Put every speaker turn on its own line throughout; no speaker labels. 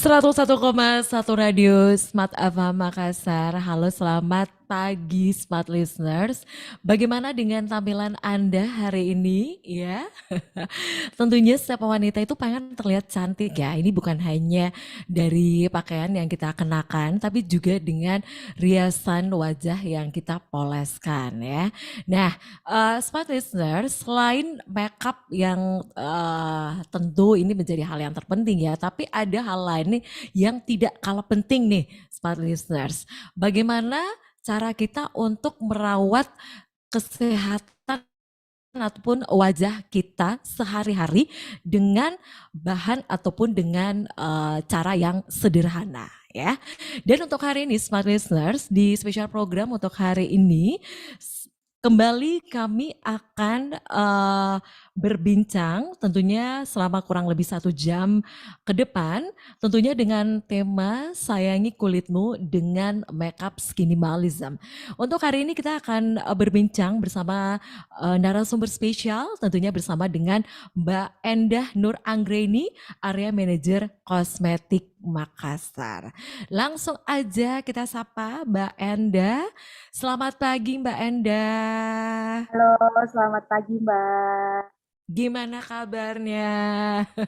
101,1 Radio Smart FM Makassar. Halo, selamat pagi Smart Listeners. Bagaimana dengan tampilan Anda hari ini ya? Tentunya setiap wanita itu pengen terlihat cantik ya. Ini bukan hanya dari pakaian yang kita kenakan, tapi juga dengan riasan wajah yang kita poleskan ya. Nah, Smart Listeners, selain makeup yang tentu ini menjadi hal yang terpenting ya, tapi ada hal lain nih yang tidak kalah penting nih, Smart Listeners. Bagaimana cara kita untuk merawat kesehatan ataupun wajah kita sehari-hari dengan bahan ataupun dengan cara yang sederhana ya. Dan untuk hari ini Smart Listeners di special program untuk hari ini kembali kami akan berbincang tentunya selama kurang lebih 1 jam ke depan, tentunya dengan tema sayangi kulitmu dengan makeup skinimalism. Untuk hari ini kita akan berbincang bersama narasumber spesial, tentunya bersama dengan Mbak Endah Nur Anggreni, Area Manager Kosmetik Makassar. Langsung aja kita sapa Mbak Endah. Selamat pagi Mbak Endah.
Halo, selamat pagi Mbak.
Gimana kabarnya?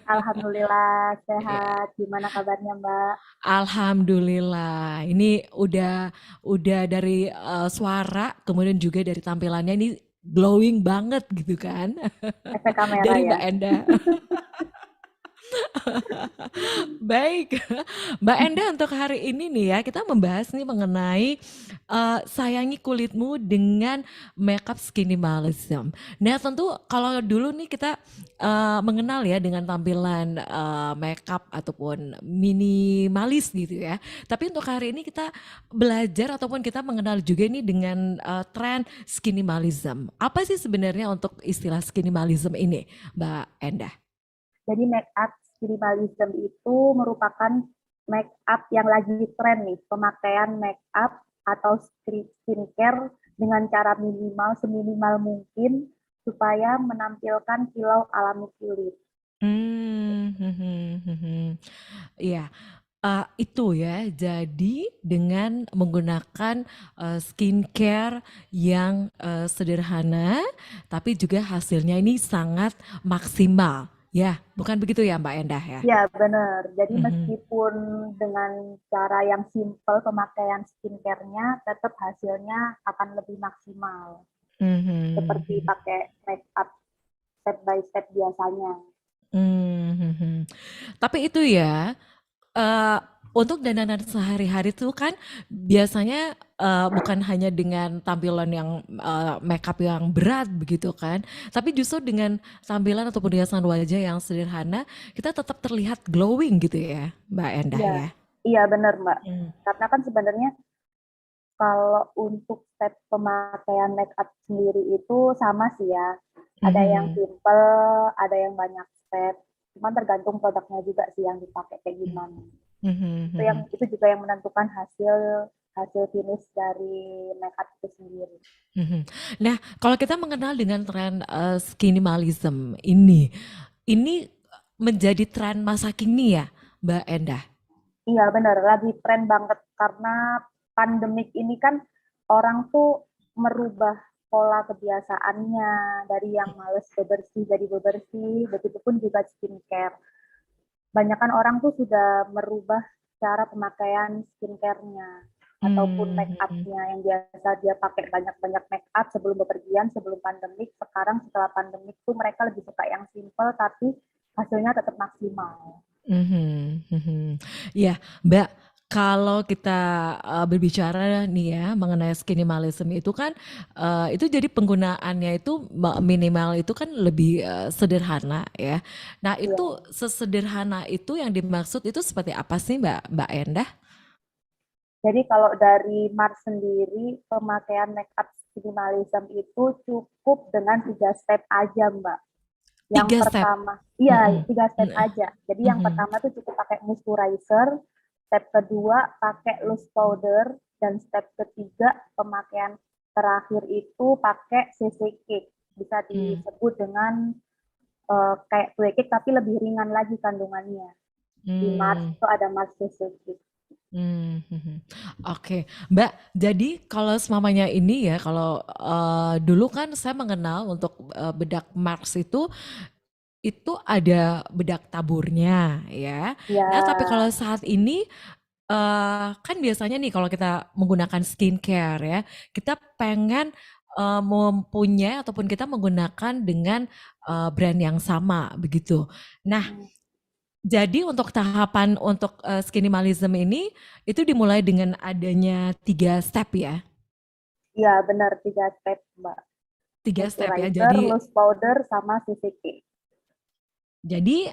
Alhamdulillah
Ya,
sehat. Gimana kabarnya Mbak?
Alhamdulillah. Ini udah dari suara, kemudian juga dari tampilannya ini glowing banget gitu kan.
Efek kamera
Dari
ya.
Mbak Endah. Baik, Mbak Enda untuk hari ini nih ya kita membahas nih mengenai sayangi kulitmu dengan makeup skinimalism. Nah tentu kalau dulu nih kita mengenal ya dengan tampilan makeup ataupun minimalis gitu ya. Tapi untuk hari ini kita belajar ataupun kita mengenal juga nih dengan tren skinimalism. Apa sih sebenarnya untuk istilah skinimalism ini, Mbak Enda?
Jadi make up minimalism itu merupakan make up yang lagi tren nih, pemakaian make up atau skincare dengan cara minimal seminimal mungkin supaya menampilkan kilau alami kulit.
Iya, itu ya. Jadi dengan menggunakan skincare yang sederhana, tapi juga hasilnya ini sangat maksimal. Ya, bukan begitu ya Mbak Endah ya?
Ya, benar. Jadi
Mhm,
meskipun dengan cara yang simple pemakaian skincare-nya, tetap hasilnya akan lebih maksimal.
mhm,
Seperti pakai make up step by step biasanya.
mhm. Tapi itu ya, Eee, untuk dandanan sehari-hari tuh kan biasanya, bukan hanya dengan tampilan yang, makeup yang berat begitu kan, tapi justru dengan tampilan atau perhiasan wajah yang sederhana, kita tetap terlihat glowing gitu ya, Mbak Endah
Iya,
ya?
iya benar Mbak.
Mmm,
Karena kan sebenarnya kalau untuk step pemakaian make up sendiri itu sama sih ya. Ada yang
mhm,
simple, ada yang banyak step. Cuman tergantung produknya juga sih yang dipakai kayak gimana.
mhm,
Itu yang
mhm,
itu juga yang menentukan hasil hasil finish dari make up itu sendiri.
mhm. Nah, kalau kita mengenal dengan tren, skinimalism ini menjadi tren masa kini ya, Mbak Endah?
Iya benar, lagi tren banget karena pandemik ini kan orang tuh merubah pola kebiasaannya dari yang males bebersih jadi bebersih, begitupun juga skincare. Banyakan orang tuh sudah merubah cara pemakaian skincare-nya ataupun make
Mmm,
up-nya yang biasa dia pakai banyak-banyak make up sebelum bepergian, sebelum pandemik. Sekarang setelah pandemik tuh mereka lebih suka yang simple tapi hasilnya tetap maksimal.
mhm, mhm. Ya, Mbak, kalau kita, berbicara nih ya mengenai skinimalism itu kan, itu jadi penggunaannya itu minimal itu kan lebih, sederhana ya. Nah itu
Iya.
sesederhana itu yang dimaksud itu seperti apa sih Mbak Endah?
Jadi kalau dari Mars sendiri, pemakaian make up minimalism itu cukup dengan 3 step aja, Mbak. Yang
3 step?
pertama, iya
Mhm,
3 step
nah,
aja. Jadi yang
mhm,
pertama tuh cukup pakai moisturizer, step kedua pakai loose powder, dan step ketiga pemakaian terakhir itu pakai CC cake. Bisa
mmm.
disebut dengan kayak kue cake tapi lebih ringan lagi kandungannya. Di Mars
Hmm.
itu ada Mars CCK.
Mhm. Oke, Mbak. Jadi kalau semuanya ini ya, kalau dulu kan saya mengenal untuk bedak Mars itu ada bedak taburnya ya.
Ya,
Nah, tapi kalau saat ini kan biasanya nih kalau kita menggunakan skincare ya, kita pengen mempunyai ataupun kita menggunakan dengan brand yang sama begitu. Nah,
hmm,
jadi untuk tahapan untuk skinimalism ini itu dimulai dengan adanya 3 step ya.
ya benar 3 step Mbak.
3 step ya.
Moisturizer,
Jadi
loose powder, sama CCK.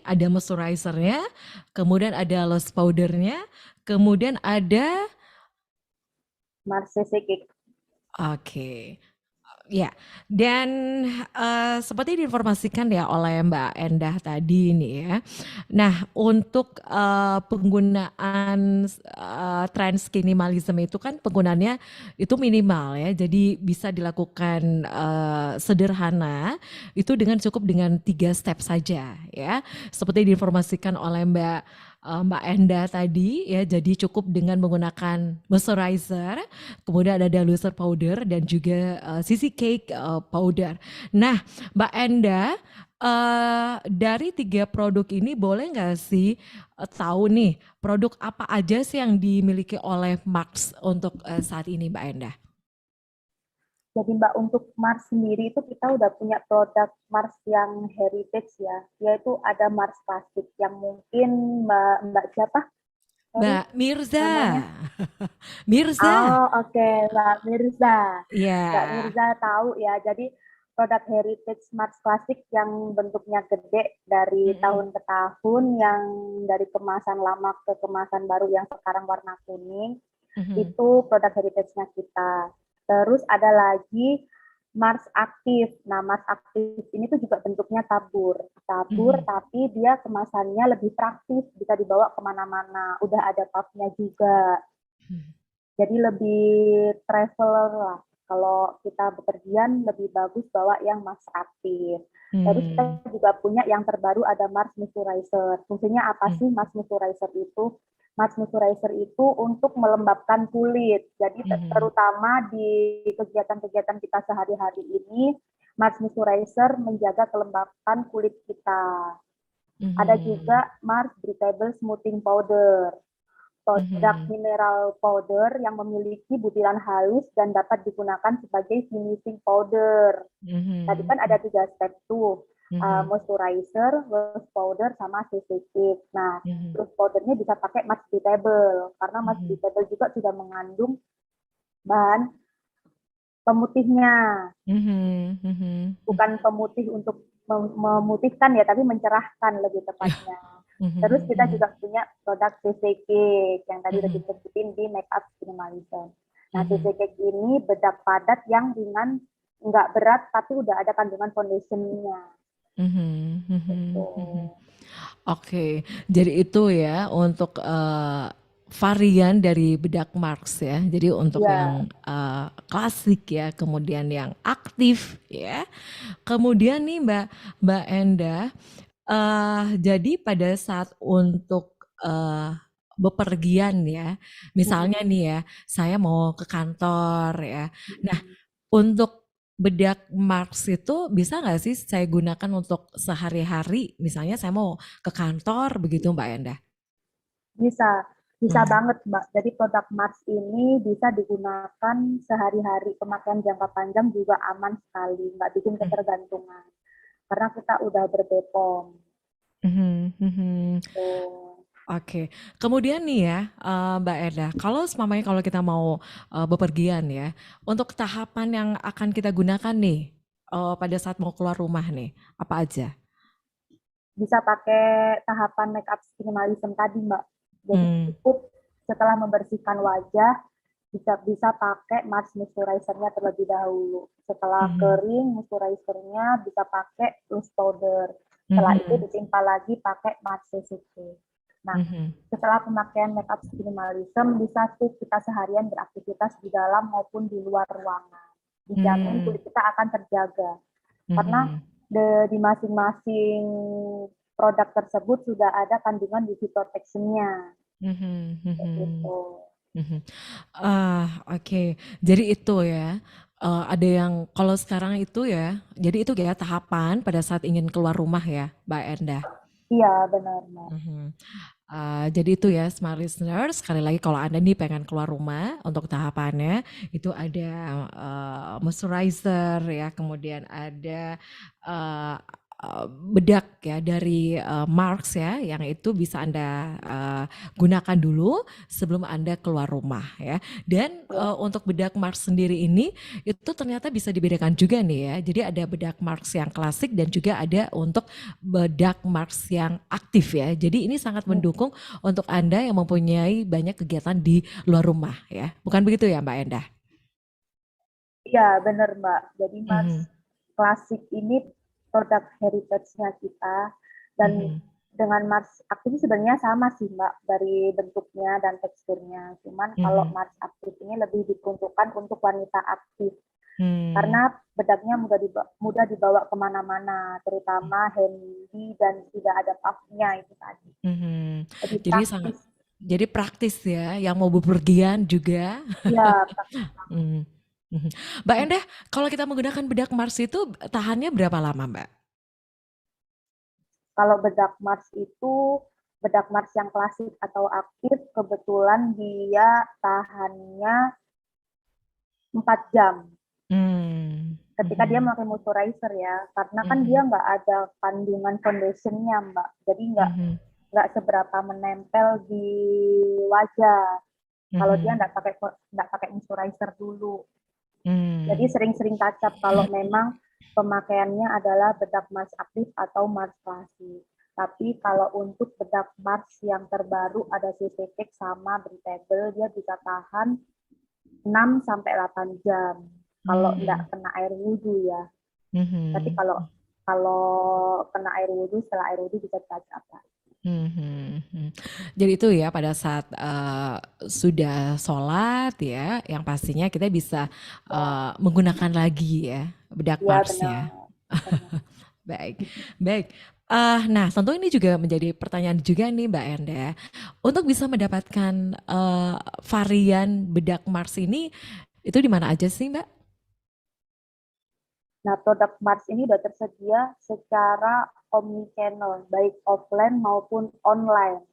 ada moisturizernya, kemudian ada loose powdernya, kemudian ada
Mars CCK.
oke. Ya, dan seperti diinformasikan ya oleh Mbak Endah tadi nih ya. Nah, untuk penggunaan tren skinimalism itu kan penggunaannya itu minimal ya. Jadi bisa dilakukan sederhana itu dengan cukup dengan 3 step saja ya. Seperti diinformasikan oleh Mbak Endah tadi ya. Jadi cukup dengan menggunakan moisturizer, kemudian ada diffuser powder dan juga CC cake powder. Nah, Mbak Enda, dari 3 produk ini boleh nggak sih tahu nih produk apa aja sih yang dimiliki oleh Max untuk saat ini, Mbak Enda?
Jadi Mbak, untuk Mars sendiri itu kita udah punya produk Mars yang heritage ya, yaitu ada Mars Classic yang mungkin Mbak siapa? Sorry,
Mbak Mirza.
namanya.
Mirza.
Oh, oke, Mbak Mirza. Mbak
Ya.
Mirza tahu ya. Jadi produk heritage Mars Classic yang bentuknya gede dari
Mm-mm.
tahun ke tahun, yang dari kemasan lama ke kemasan baru yang sekarang warna kuning,
Mhm.
itu produk heritage-nya kita. Terus ada lagi Mars Aktif. Nah, Mars Aktif ini tuh juga bentuknya tabur. Tabur,
Mhm.
tapi dia kemasannya lebih praktis, bisa dibawa kemana-mana. Udah ada puffnya juga. Jadi lebih traveler lah. Kalau kita bepergian lebih bagus bawa yang Mars Aktif. Terus kita
Hmm.
juga punya yang terbaru ada Mars Moisturizer. Fungsinya apa
Hmm.
sih Mars Moisturizer itu? Mars Moisturizer itu untuk melembabkan kulit. Jadi
Mhm.
terutama di kegiatan-kegiatan kita sehari-hari ini, Mars Moisturizer menjaga kelembapan kulit kita. Ada juga
Mhm.
Mars Breathable Smoothing Powder, produk
Mhm.
mineral powder yang memiliki butiran halus dan dapat digunakan sebagai finishing powder. Tadi
Mhm.
kan ada 3 step tuh,
Mhm.
moisturizer, loose powder, sama CC kit. Nah,
Mhm.
loose powdernya bisa pakai Mars Breathable, karena Mars
Mhm.
Breathable juga sudah mengandung bahan pemutihnya.
Mhm. Mhm.
Bukan pemutih untuk memutihkan ya, tapi mencerahkan lebih tepatnya. Terus
Mhm.
kita
Mhm.
juga punya produk CC Cake yang tadi udah
Mhm.
disebutin di Makeup Minimalism. Nah, CC
Mhm.
Cake ini bedak padat yang ringan, nggak berat, tapi udah ada kandungan foundationnya.
Mhm.
Gitu.
Mhm. Mhm. Oke, jadi itu ya untuk varian dari bedak Marks ya. Jadi untuk
Ya,
yang klasik ya, kemudian yang aktif ya. Kemudian nih Mbak Enda, jadi pada saat untuk bepergian ya, misalnya nih ya, saya mau ke kantor ya. Nah, untuk bedak Marks itu bisa nggak sih saya gunakan untuk sehari-hari? Misalnya saya mau ke kantor begitu Mbak Enda.
bisa. Bisa
Hmm.
banget, Mbak. Jadi produk Mars ini bisa digunakan sehari-hari. Pemakaian jangka panjang juga aman sekali, nggak bikin
Hmm.
ketergantungan. Karena kita udah berbepom.
Mhm. Mhm.
Tuh.
Oke, kemudian nih ya, Mbak Eda, kalau seumpamanya kalau kita mau bepergian ya, untuk tahapan yang akan kita gunakan nih pada saat mau keluar rumah nih, apa aja?
Bisa pakai tahapan makeup minimalism tadi, Mbak. Jadi
Hmm.
cukup setelah membersihkan wajah, bisa bisa pakai Mars moisturizer-nya terlebih dahulu. Setelah
Mhm.
kering, moisturizer-nya bisa pakai loose powder. Setelah itu
Mhm.
ditimpa lagi pakai Mars CCK. Nah,
Mhm.
setelah pemakaian makeup minimalism, bisa tuh kita seharian beraktivitas di dalam maupun di luar ruangan. Dijamin
Hmm.
kulit kita akan terjaga. Karena
Mhm.
di masing-masing produk tersebut sudah ada kandungan UV protection-nya.
Mhm,
Kayak
mhm,
gitu.
mhm. Oke. Jadi itu ya, ada yang kalau sekarang itu ya, jadi itu ya tahapan pada saat ingin keluar rumah ya, Mbak Endah?
Iya, benar, Mbak.
Mhm. Jadi itu ya smart listeners, sekali lagi kalau Anda nih pengen keluar rumah untuk tahapannya itu ada moisturizer ya, kemudian ada eh, bedak ya dari Marks ya, yang itu bisa Anda gunakan dulu sebelum Anda keluar rumah ya. Dan
Ya,
untuk bedak Marks sendiri ini itu ternyata bisa dibedakan juga nih ya. Jadi ada bedak Marks yang klasik dan juga ada untuk bedak Marks yang aktif ya. Jadi ini sangat mendukung untuk Anda yang mempunyai banyak kegiatan di luar rumah ya. Bukan begitu ya Mbak Endah?
iya, benar, Mbak. Jadi Mars
Mhm,
Classic ini produk heritage-nya kita, dan
mhm,
dengan Mars Active sebenarnya sama sih, Mbak, dari bentuknya dan teksturnya. Cuman kalau
mhm,
Mars Active ini lebih diperuntukkan untuk wanita aktif,
hmm,
karena bedaknya mudah dibawa kemana-mana, terutama handy dan tidak ada puffnya itu tadi.
mhm.
Lebih
Jadi sangat
praktis.
jadi praktis ya, yang mau bepergian juga.
Ya,
Mhm, mhm. Mbak Endah, kalau kita menggunakan bedak Mars itu tahannya berapa lama Mbak?
kalau bedak Mars yang klasik atau aktif, kebetulan dia tahannya 4 jam.
Hmm,
Ketika dia
mhm,
memakai moisturizer ya, karena kan dia
mhm,
nggak ada kandungan foundationnya, Mbak. Jadi
mhm,
nggak seberapa menempel di wajah. Kalau dia
mhm,
nggak pakai moisturizer dulu. Jadi
hmm,
sering-sering touch up kalau memang pemakaiannya adalah bedak Mars aktif atau Mars klasik. Tapi kalau untuk bedak Mars yang terbaru ada CCTech sama breathable, dia bisa tahan 6 sampai 8 jam. Kalau nggak
hmm,
kena air wudhu ya. Tapi
mhm.
kalau kalau kena air wudhu, setelah air wudhu bisa touch up.
Mhm, mhm. Jadi itu ya pada saat sudah sholat ya, yang pastinya kita bisa menggunakan lagi ya bedak
Ya,
Mars
benar.
ya.
Benar.
Baik, baik. Nah, tentu ini juga menjadi pertanyaan juga nih Mbak Enda. Untuk bisa mendapatkan varian bedak Mars ini, itu di mana aja sih Mbak?
Nah, produk Mars ini sudah tersedia secara omni-channel, baik offline maupun online.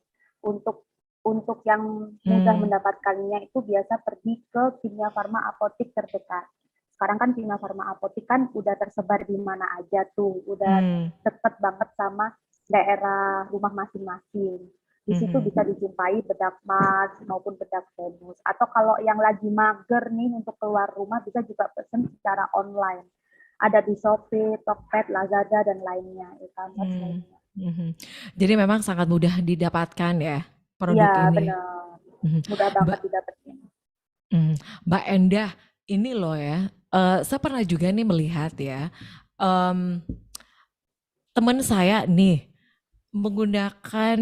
Untuk yang mudah
Hmm,
mendapatkannya itu biasa pergi ke Kimia Farma apotik terdekat. Sekarang kan Kimia Farma apotik kan udah tersebar di mana aja tuh, udah
hmm,
deket banget sama daerah rumah masing-masing. Di situ
mhm,
bisa dijumpai bedak Mars maupun bedak Venus. Atau kalau yang lagi mager nih untuk keluar rumah bisa juga pesen secara online, ada di Shopee, Tokped, Lazada, dan lainnya, e-commerce
hmm,
lainnya.
mhm. Jadi memang sangat mudah didapatkan ya
Iya,
produk ini.
benar.
Mhm.
Mudah banget
Mbak,
didapetin.
mhm. Mbak Endah, ini loh ya, saya pernah juga nih melihat ya, em, teman saya nih menggunakan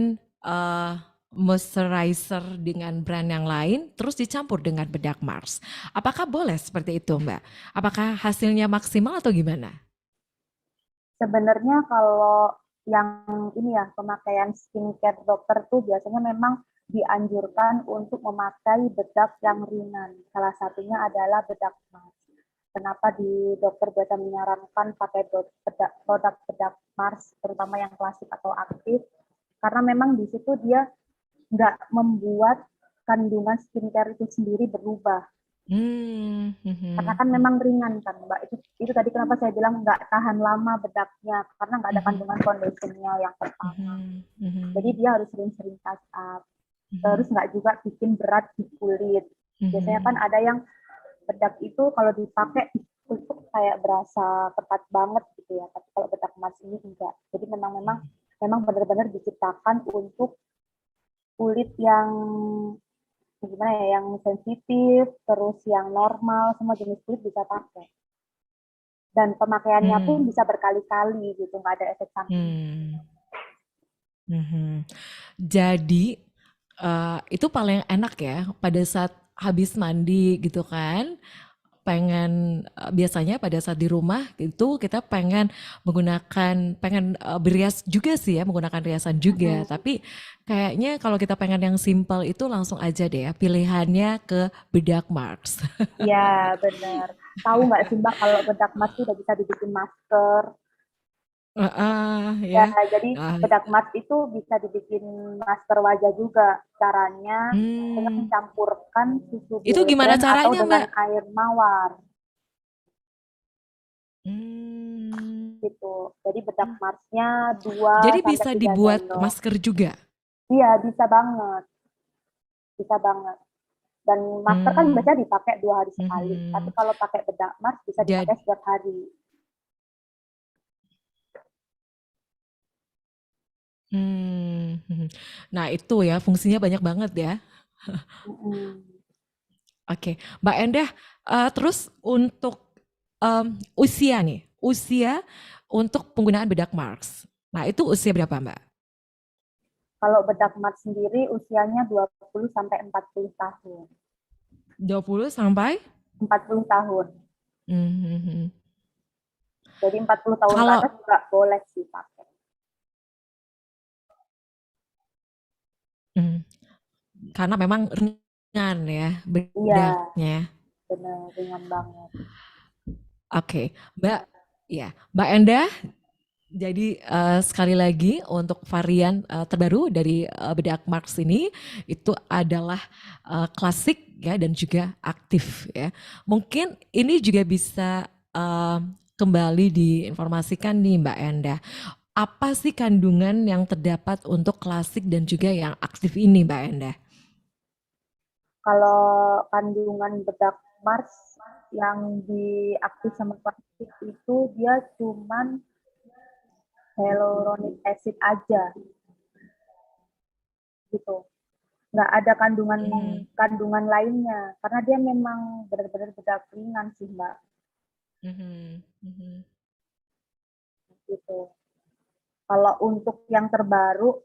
moisturizer dengan brand yang lain, terus dicampur dengan bedak Mars. Apakah boleh seperti itu, Mbak? Apakah hasilnya maksimal atau gimana?
Sebenarnya kalau yang ini ya, pemakaian skincare dokter tuh biasanya memang dianjurkan untuk memakai bedak yang ringan. Salah satunya adalah bedak Mars. Kenapa di dokter biasa menyarankan pakai produk bedak Mars, terutama yang klasik atau aktif? Karena memang di situ dia nggak membuat kandungan skincare itu sendiri berubah.
Hmm,
Karena
mhm,
kan
mhm,
memang ringan kan, Mbak. Itu tadi kenapa saya bilang nggak tahan lama bedaknya, karena nggak ada
mhm,
kandungan foundationnya yang pertama.
mhm,
Jadi
mhm,
dia harus sering-sering touch up.
mhm,
Terus nggak juga bikin berat di kulit. Biasanya kan
mhm,
ada yang bedak itu kalau dipakai itu kayak berasa ketat banget gitu ya. Tapi kalau bedak emas ini enggak. Jadi memang memang memang benar-benar diciptakan untuk kulit yang gimana ya, yang sensitif, terus yang normal, semua jenis kulit bisa pakai. Dan pemakaiannya pun
hmm,
bisa berkali-kali gitu, nggak ada efek samping.
hmm, mhm. Jadi itu paling enak ya pada saat habis mandi gitu kan, pengen biasanya pada saat di rumah itu kita pengen berias juga sih ya, menggunakan riasan juga.
Mm-mm.
Tapi kayaknya kalau kita pengen yang simple itu langsung aja deh ya, pilihannya ke bedak Marks.
Iya, bener. Tahu nggak sih Mbak kalau bedak emas itu udah bisa dibikin masker.
Heeh,
Ya,
ya.
jadi
Nah,
bedak emas itu bisa dibikin masker wajah juga. Caranya dengan
hmm,
mencampurkan susu
itu gimana
biredren atau
caranya,
dengan
Mbak?
air mawar
Hmm,
gitu. Jadi bedak emasnya 2
jadi
sampai
bisa
3
dibuat
sendok.
masker juga.
Iya, bisa banget. Bisa banget. Dan masker kan
Hmm,
biasanya dipakai 2 hari sekali. Tapi
mhm.
kalau pakai bedak emas bisa
Jadi,
dipakai setiap hari.
mhm. Nah itu ya fungsinya banyak banget ya.
Mm-mm.
Oke, Mbak Endah, terus untuk usia nih, usia untuk penggunaan bedak Marks. Nah itu usia berapa Mbak?
Kalau bedak emas sendiri usianya 20 sampai 40 tahun.
20 sampai?
40 tahun.
Mhm.
Jadi 40 tahun ke
Kalau
atas juga boleh sih pakai.
hmm, karena memang ringan ya
Iya,
bedaknya.
benar ringan banget.
Oke, Mbak, ya Mbak Endah. Jadi sekali lagi untuk varian terbaru dari bedak Marks ini itu adalah klasik ya dan juga aktif ya. Mungkin ini juga bisa kembali diinformasikan nih Mbak Endah. Apa sih kandungan yang terdapat untuk klasik dan juga yang aktif ini Mbak Endah?
Kalau kandungan bedak Mars yang diaktif sama plastik itu dia cuman hyaluronic acid aja gitu. Nggak ada kandungan
Mhm,
kandungan lainnya karena dia memang benar-benar bedak ringan sih Mbak
mhm, mhm.
gitu. Kalau untuk yang terbaru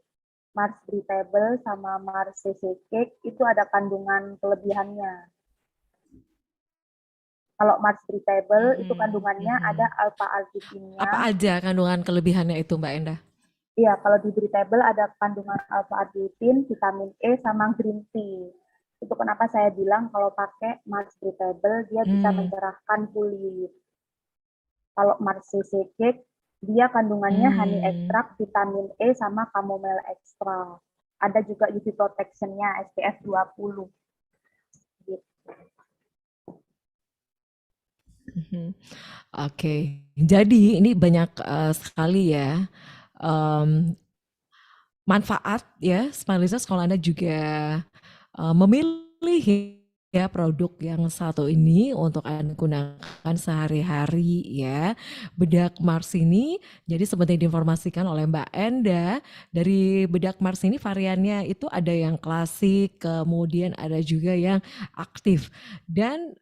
Mars Breathable sama Mars CC Cake itu ada kandungan kelebihannya. Kalau Mars Breathable itu
Mhm,
kandungannya ada
mhm.
alpha arbutinnya.
Apa aja kandungan kelebihannya itu Mbak Endah?
Iya, kalau di Breathable ada kandungan alpha arbutin, vitamin E sama green tea. Itu kenapa saya bilang kalau pakai Mars Breathable dia bisa
Hmm,
mencerahkan kulit. Kalau Mars CC Cake dia kandungannya honey
hmm.
extract, vitamin E sama chamomile extra. Ada juga UV protection-nya SPF 20 gitu.
Mhm. Oke, jadi ini banyak sekali ya manfaat ya, Smileys kalau Anda juga memilih ya produk yang satu ini untuk Anda gunakan sehari-hari ya. Bedak Mars ini jadi seperti diinformasikan oleh Mbak Enda, dari bedak Mars ini variannya itu ada yang klasik, kemudian ada juga yang aktif. Dan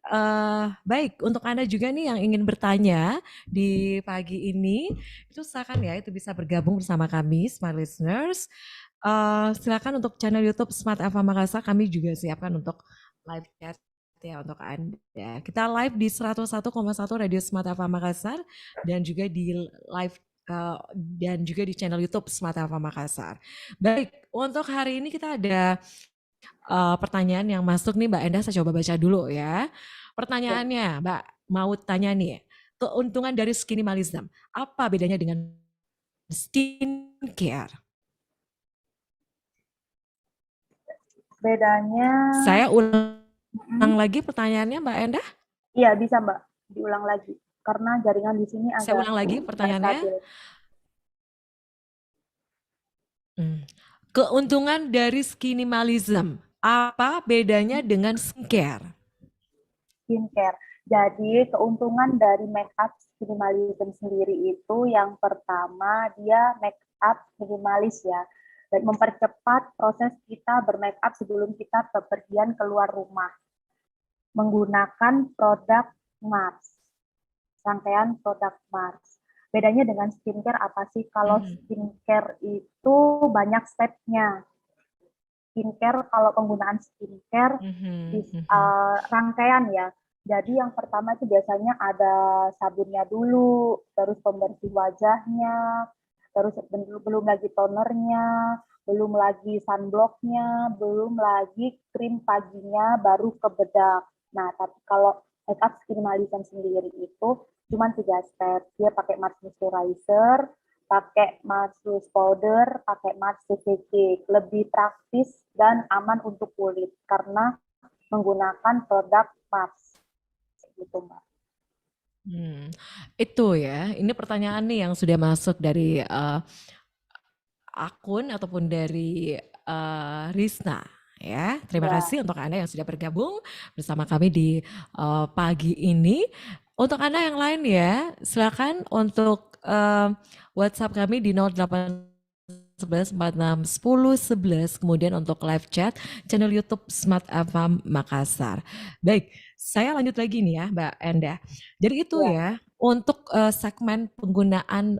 baik untuk Anda juga nih yang ingin bertanya di pagi ini, itu silakan ya itu bisa bergabung bersama kami Smart Listeners. Silakan untuk channel YouTube Smart Ava Makassar kami juga siapkan untuk live chat ya untuk Anda. Kita live di 101,1 Radio Smart Ava Makassar dan juga di live dan juga di channel YouTube Smart Ava Makassar. Baik, untuk hari ini kita ada pertanyaan yang masuk nih Mbak Enda, saya coba baca dulu ya. Pertanyaannya, Mbak mau tanya nih, keuntungan dari skinimalism, apa bedanya dengan skincare?
Bedanya,
Saya ulang
mm,
lagi pertanyaannya Mbak Endah.
iya bisa Mbak, diulang lagi. Karena jaringan di sini
Saya
agak
ulang lagi
nggak
pertanyaannya.
stabil.
Hmm. Keuntungan dari skinimalism, apa bedanya dengan skincare?
Skincare. Jadi keuntungan dari make up minimalism sendiri itu yang pertama dia make up minimalis ya dan mempercepat proses kita bermake up sebelum kita bepergian keluar rumah menggunakan produk Mars, rangkaian produk Mars. Bedanya dengan skincare apa sih? Kalau
Mhm,
skincare itu banyak stepnya. Skincare kalau penggunaan skincare
mhm, mhm,
rangkaian ya Jadi yang pertama itu biasanya ada sabunnya dulu, terus pembersih wajahnya, terus belum lagi tonernya, belum lagi sunblocknya, belum lagi krim paginya, baru ke bedak. Nah, tapi kalau makeup skin malisan sendiri itu cuma 3 step. Dia pakai Mars Moisturizer, pakai Mars Loose Powder, pakai Mars CCK. Lebih praktis dan aman untuk kulit karena menggunakan produk Mars gitu Mbak.
Hmm, itu ya, ini pertanyaan nih yang sudah masuk dari akun ataupun dari Risna ya. Terima
Ya,
kasih untuk Anda yang sudah bergabung bersama kami di pagi ini. Untuk Anda yang lain ya, silakan untuk WhatsApp kami di 0811 46 10 11. Kemudian untuk live chat channel YouTube Smart FM Makassar. Baik, saya lanjut lagi nih ya Mbak Enda. Jadi itu
ya,
ya untuk segmen penggunaan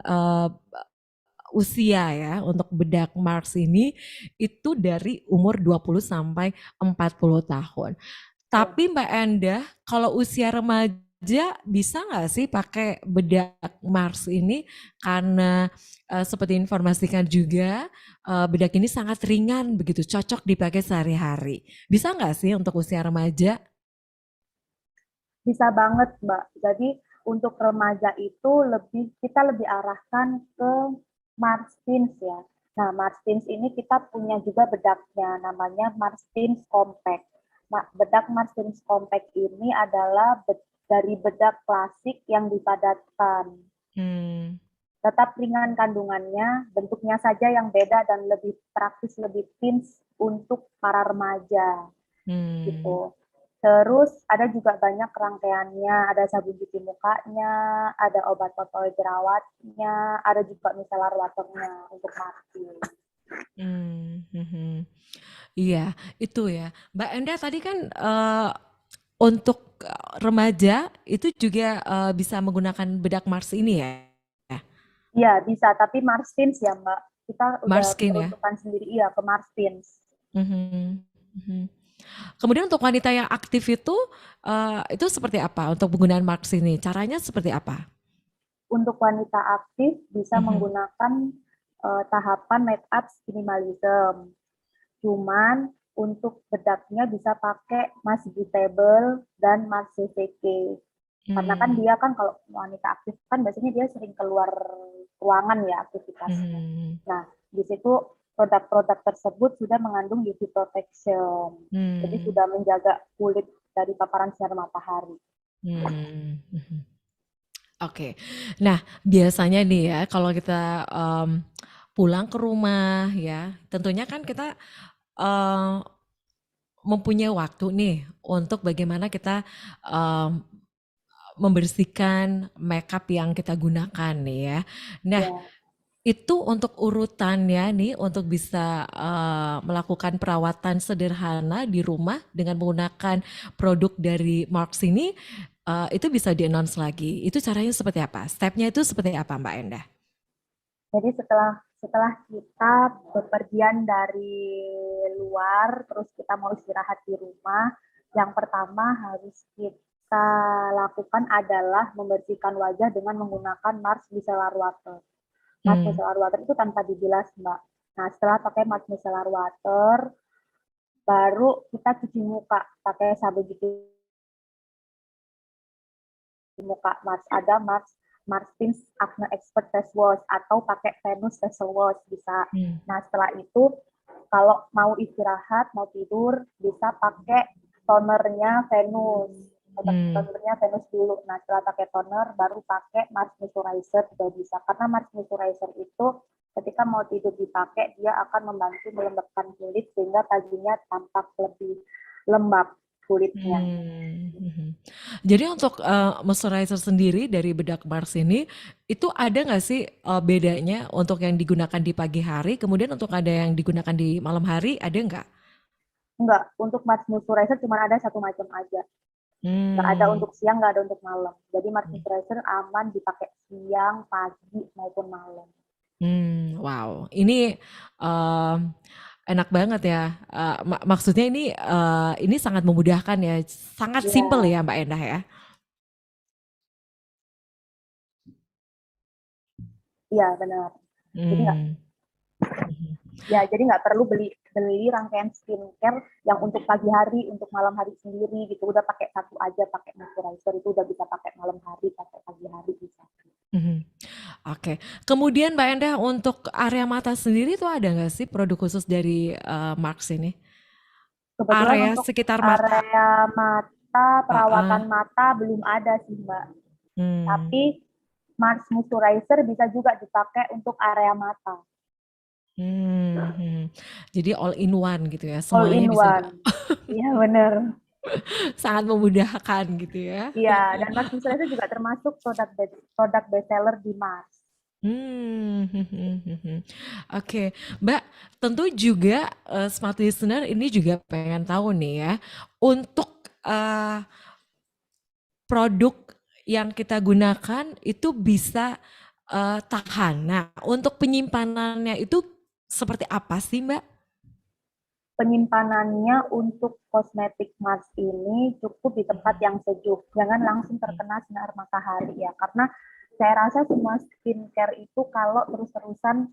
usia ya untuk bedak Mars ini itu dari umur 20 sampai 40 tahun.
ya.
Tapi Mbak Endah, kalau usia remaja bisa nggak sih pakai bedak Mars ini? Karena seperti informasikan juga bedak ini sangat ringan begitu, cocok dipakai sehari-hari. Bisa nggak sih untuk usia remaja?
Bisa banget Mbak. Jadi untuk remaja itu kita lebih arahkan ke Martins ya. Nah, Martins ini kita punya juga bedaknya, namanya Martins Compact. Nah, bedak Martins Compact ini adalah dari bedak klasik yang dipadatkan.
Hmm,
Tetap ringan kandungannya, bentuknya saja yang beda dan lebih praktis, lebih teens untuk para remaja
hmm,
gitu. Terus ada juga banyak rangkaiannya, ada sabun cuci mukanya, ada obat total jerawatnya, ada juga micellar waternya untuk mati.
hmm, hmm, hmm. Iya, itu ya. Mbak Enda tadi kan untuk remaja itu juga bisa menggunakan bedak Mars ini ya.
Iya bisa, tapi Marstins ya Mbak. Kita udah
Marskin ya.
peruntukan sendiri iya ke Marstins.
Mhm, mhm. Kemudian untuk wanita yang aktif itu seperti apa untuk penggunaan Mars ini? Caranya seperti apa?
Untuk wanita aktif bisa
Mhm,
menggunakan tahapan make up minimalism. Cuman untuk bedaknya bisa pakai Mas Table dan Mas CCK. Karena kan
hmm,
dia kan kalau wanita aktif kan biasanya dia sering keluar ruangan ya aktivitasnya.
mhm,
Nah, di situ produk-produk tersebut sudah mengandung UV protection. Jadi
hmm,
sudah menjaga kulit dari paparan sinar matahari.
hmm, mhm. Oke. Nah, biasanya nih ya kalau kita pulang ke rumah ya, tentunya kan kita eee, mempunyai waktu nih untuk bagaimana kita em, membersihkan makeup yang kita gunakan nih ya. Nah,
Ya,
itu untuk urutannya nih untuk bisa melakukan perawatan sederhana di rumah dengan menggunakan produk dari Marks ini itu bisa di-announce lagi. Itu caranya seperti apa? Stepnya itu seperti apa Mbak Endah?
jadi setelah setelah kita bepergian dari luar, terus kita mau istirahat di rumah, yang pertama harus kita lakukan adalah membersihkan wajah dengan menggunakan Mars Micellar Water. Mars
Hmm,
Micellar Water itu tanpa dibilas, Mbak. Nah, setelah pakai Mars Micellar Water, baru kita cuci muka pakai sabun cuci muka Mars. Ada Martins Acne Expert Face Wash atau pakai Venus Facial Wash bisa.
hmm,
Nah, setelah itu kalau mau istirahat, mau tidur, bisa pakai tonernya Venus.
hmm,
Tonernya Venus dulu. Nah, setelah pakai toner, baru pakai Mars Moisturizer juga bisa. Karena Mars Moisturizer itu ketika mau tidur dipakai, dia akan membantu melembabkan kulit sehingga paginya tampak lebih lembab kulitnya.
hmm. Jadi untuk moisturizer sendiri dari bedak Mars ini, itu ada nggak sih bedanya untuk yang digunakan di pagi hari, kemudian untuk ada yang digunakan di malam hari, ada nggak?
Enggak, untuk Mars Moisturizer cuma ada satu macam aja. Nggak ada
Hmm.
untuk siang, nggak ada untuk malam. Jadi Mars Moisturizer aman dipakai siang, pagi, maupun malam.
Wow. Ini, eee, enak banget ya. Maksudnya ini sangat memudahkan ya, sangat simple
Iya,
ya Mbak Endah ya.
iya benar. Jadi nggak,
Hmm. Mhm.
ya jadi nggak perlu beli beli rangkaian skincare yang untuk pagi hari, untuk malam hari sendiri gitu. Udah pakai satu aja, pakai moisturizer itu udah bisa pakai malam hari, pakai pagi hari bisa.
Mhm. Oke. Kemudian Mbak Endah untuk area mata sendiri tuh ada nggak sih produk khusus dari Marks ini?
Kebetulan
Area
untuk
sekitar mata.
area mata,
Ah,
perawatan
ah.
mata belum ada sih Mbak.
Hmm.
Tapi Mars Moisturizer bisa juga dipakai untuk area mata.
Hmm. Jadi all in one gitu ya,
All
semuanya
in
bisa
one. Iya bener.
sangat memudahkan gitu ya.
Iya, dan Mars Moisturizer juga termasuk produk best seller di Mars.
Hmm. Oke, Mbak, tentu juga smart listener ini juga pengen tahu nih ya, untuk eh, produk yang kita gunakan itu bisa tahan. Nah, untuk penyimpanannya itu seperti apa sih, Mbak?
Penyimpanannya untuk kosmetik Mars ini cukup di tempat yang sejuk. Jangan langsung terkena sinar matahari ya, karena saya rasa semua skincare itu kalau terus-terusan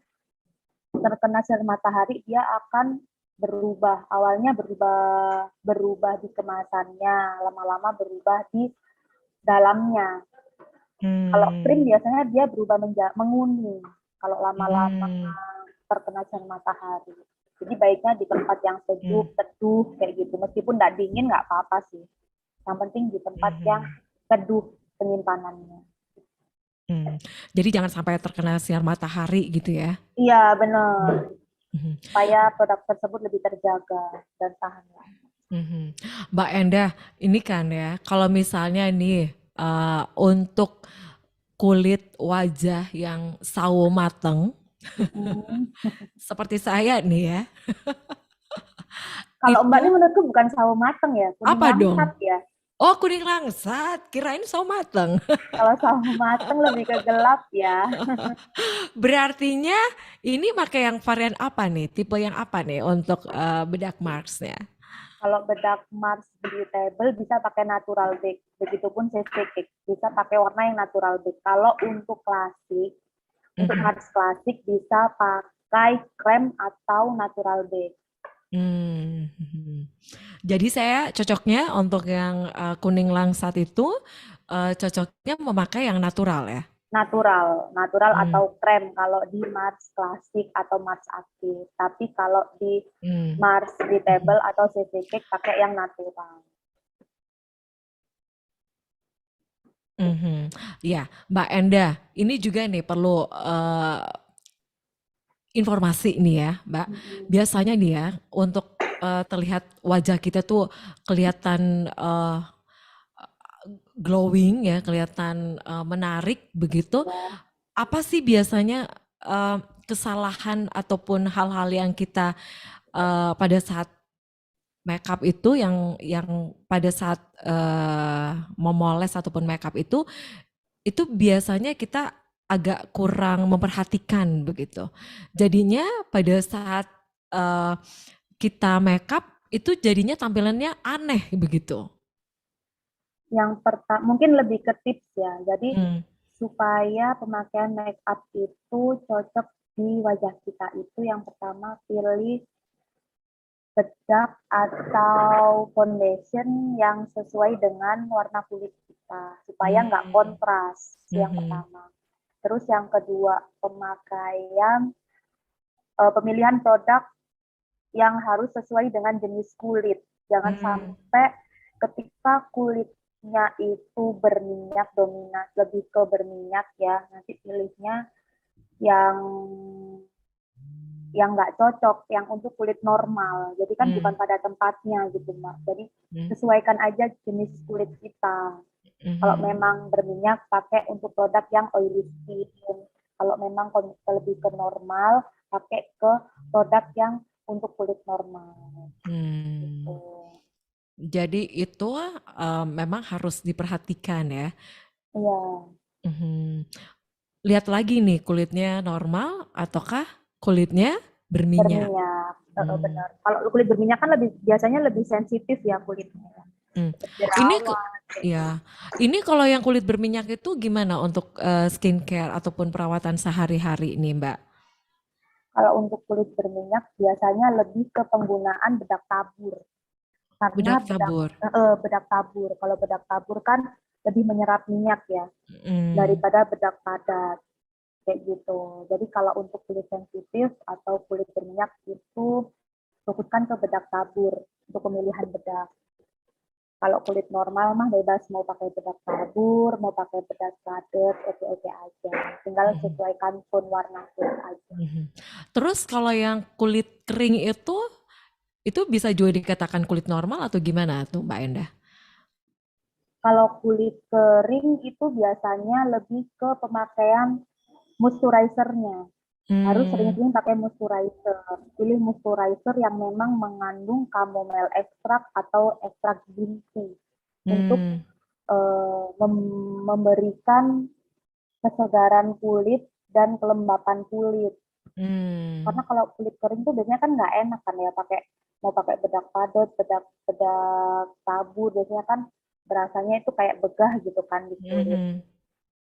terkena sinar matahari dia akan berubah. Awalnya berubah berubah di kemasannya, lama-lama berubah di dalamnya. Kalau krim
Hmm.
biasanya dia berubah menguning kalau lama-lama
Hmm.
terkena sinar matahari. Jadi baiknya di tempat yang
Hmm.
sejuk, teduh kayak gitu. Meskipun nggak dingin nggak apa-apa sih. Yang penting di tempat yang
Hmm.
teduh penyimpanannya.
Hmm. Jadi jangan sampai terkena sinar matahari gitu ya.
Iya benar.
Mhm.
Supaya produk tersebut lebih terjaga dan tahan lama.
Mhm. Mbak Endah, ini kan ya, kalau misalnya nih untuk kulit wajah yang sawo mateng,
Mm-mm.
seperti saya nih ya,
Kalau Mbak ini
itu
menurutku bukan sawo mateng ya, kuning
apa
langsat
dong?
ya.
Oh, kuning langsat, kirain sawo mateng.
Kalau sawo mateng lebih ke gelap ya.
Berartinya ini pakai yang varian apa nih? Tipe yang apa nih untuk bedak Marsnya?
Kalau bedak Mars Beautiful bisa pakai natural bake. Begitupun CC Cake bisa pakai warna yang natural bake. Kalau untuk klasik, untuk
Mhm.
Mars klasik bisa pakai krem atau natural bake.
Mhm. Jadi saya cocoknya untuk yang kuning langsat itu cocoknya memakai yang natural ya.
Natural, natural
Hmm.
atau krem kalau di Mars klasik atau Mars aktif. Tapi kalau di
Hmm.
Mars
Mhm.
Beautiful atau CC Cake pakai yang natural.
Mhm. Ya, Mbak Enda, ini juga nih perlu informasi nih ya, Mbak.
Mm-mm.
Biasanya nih ya, untuk terlihat wajah kita tuh kelihatan glowing ya, kelihatan menarik begitu.
Ya.
Apa sih biasanya kesalahan ataupun hal-hal yang kita pada saat makeup itu yang pada saat memoles ataupun makeup itu biasanya kita agak kurang memperhatikan begitu. Jadinya pada saat eh, kita makeup itu jadinya tampilannya aneh begitu.
Yang pertama mungkin lebih ke tips ya. Jadi
Hmm.
supaya pemakaian make up itu cocok di wajah kita itu yang pertama pilih bedak atau foundation yang sesuai dengan warna kulit kita supaya nggak
Hmm.
kontras yang
Mhm.
pertama. Terus yang kedua pemakaian pemilihan produk yang harus sesuai dengan jenis kulit. Jangan
Hmm.
sampai ketika kulitnya itu berminyak dominan lebih ke berminyak ya nanti pilihnya yang nggak cocok, yang untuk kulit normal. Jadi kan bukan
Hmm.
pada tempatnya gitu Mbak. Jadi
Hmm.
sesuaikan aja jenis kulit kita. Kalau
Mhm.
memang berminyak pakai untuk produk yang oily skin. Kalau memang lebih ke normal pakai ke produk yang untuk kulit normal. Gitu.
Hmm. Jadi itu memang harus diperhatikan ya.
Iya.
Mhm. Lihat lagi nih kulitnya normal ataukah kulitnya? berminyak.
berminyak.
Hmm.
Benar. Kalau kulit berminyak kan biasanya lebih sensitif ya kulitnya.
Hmm. Ini
Jerawat.
ya, ini kalau yang kulit berminyak itu gimana untuk skincare ataupun perawatan sehari-hari ini, Mbak?
Kalau untuk kulit berminyak biasanya lebih ke penggunaan bedak tabur. Karena
Bedak tabur.
bedak tabur. Kalau bedak tabur kan lebih menyerap minyak ya
Hmm.
daripada bedak padat. Kayak gitu. Jadi kalau untuk kulit sensitif atau kulit berminyak itu fokuskan ke bedak tabur untuk pemilihan bedak. Kalau kulit normal mah bebas mau pakai bedak tabur, mau pakai bedak padat, oke-oke aja. Tinggal
Mhm.
sesuaikan tone warna kulit aja.
Mhm. Terus kalau yang kulit kering itu bisa juga dikatakan kulit normal atau gimana tuh Mbak Endah?
Kalau kulit kering itu biasanya lebih ke pemakaian moisturizer-nya. Harus
Hmm.
sering-sering pakai moisturizer. Pilih moisturizer yang memang mengandung chamomile extract atau ekstrak green tea untuk
Hmm.
memberikan kesegaran kulit dan kelembapan kulit.
Hmm.
Karena kalau kulit kering tuh biasanya kan nggak enak kan ya mau pakai bedak padat, bedak bedak tabur biasanya kan berasanya itu kayak begah gitu kan di kulit.
Mhm.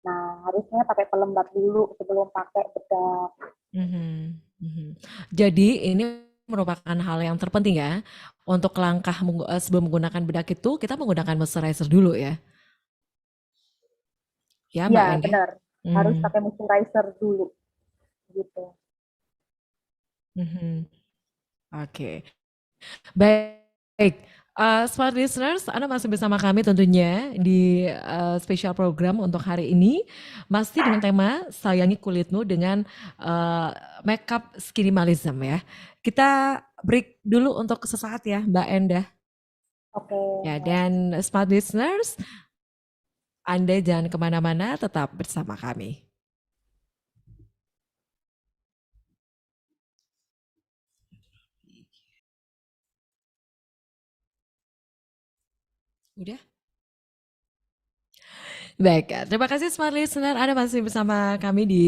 Nah, harusnya pakai pelembab dulu sebelum pakai bedak.
Mhm. Mhm. Jadi ini merupakan hal yang terpenting ya untuk langkah sebelum menggunakan bedak itu kita menggunakan moisturizer dulu ya. Ya
Ya,
Mbak Endah.
benar. Harus
Hmm.
pakai moisturizer dulu gitu.
Mhm. Oke. Baik, smart listeners, Anda masih bersama kami tentunya di spesial program untuk hari ini, masih dengan tema sayangi kulitmu dengan uh, makeup skinimalism ya. Kita break dulu untuk sesaat ya, Mbak Endah.
Oke.
Ya, dan smart listeners, Anda jangan kemana-mana, tetap bersama kami. Udah? Baik, terima kasih Smart Listener. Anda masih bersama kami di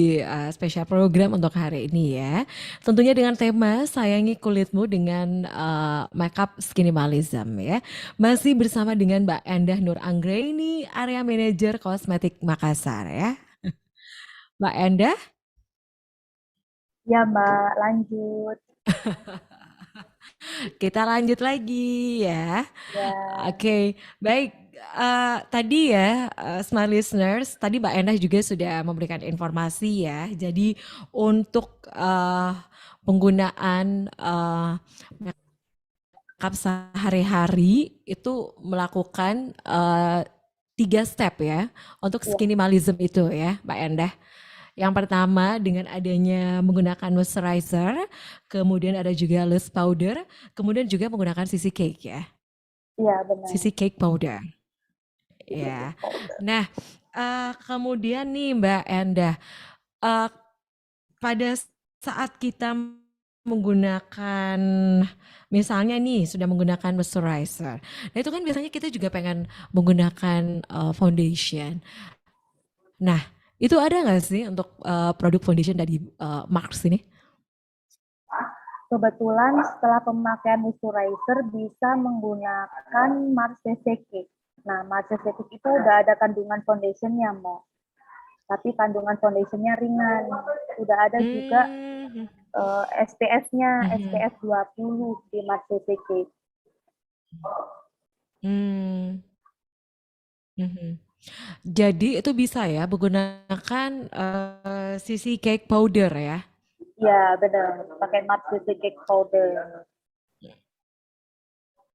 spesial program untuk hari ini ya. Tentunya dengan tema sayangi kulitmu dengan makeup skinimalism ya. Masih bersama dengan Mbak Endah Nur Anggraini, Area Manager Kosmetik Makassar ya. Mbak Endah,
Ya, Mbak, lanjut.
kita lanjut lagi ya.
Ya,
Oke, baik. Tadi ya, smart listeners, tadi Mbak Endah juga sudah memberikan informasi ya. Jadi untuk penggunaan makeup sehari-hari itu melakukan 3 step ya untuk
ya,
skinimalism itu ya, Mbak Endah. Yang pertama dengan adanya menggunakan moisturizer, kemudian ada juga loose powder, kemudian juga menggunakan CC cake ya,
iya benar.
CC cake powder.
Itu
Ya,
powder.
nah kemudian nih Mbak Endah, eh, pada saat kita menggunakan, misalnya nih sudah menggunakan moisturizer, nah itu kan biasanya kita juga pengen menggunakan foundation. Nah, itu ada nggak sih untuk produk foundation dari Mars ini?
Kebetulan setelah pemakaian moisturizer bisa menggunakan Mars CC. Nah, Mars CC itu udah ada kandungan foundationnya, Mbak. Tapi kandungan foundationnya ringan. Udah ada juga
Hmm,
SPF-nya,
mhm,
SPF 20 di Mars CC.
hmm, mhm. Jadi itu bisa ya menggunakan CC cake powder ya?
Iya, benar. Pakai Mars CC powder.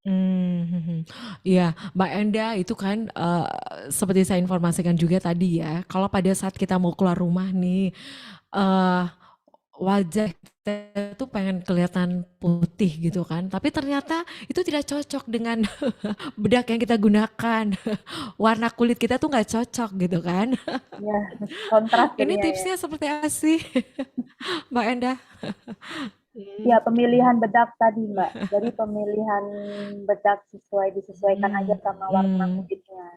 Mhm. Iya, Mbak Enda itu kan seperti saya informasikan juga tadi ya, kalau pada saat kita mau keluar rumah nih, eh wajah kita tuh pengen kelihatan putih gitu kan, tapi ternyata itu tidak cocok dengan bedak yang kita gunakan. Warna kulit kita tuh nggak cocok gitu kan.
Ya, kontras
Ini
jadinya ya.
tipsnya seperti apa sih, Mbak Enda?
Ya,
Hmm.
pemilihan bedak tadi, Mbak. Jadi pemilihan bedak disesuaikan aja
Hmm.
sama warna
Hmm.
kulitnya.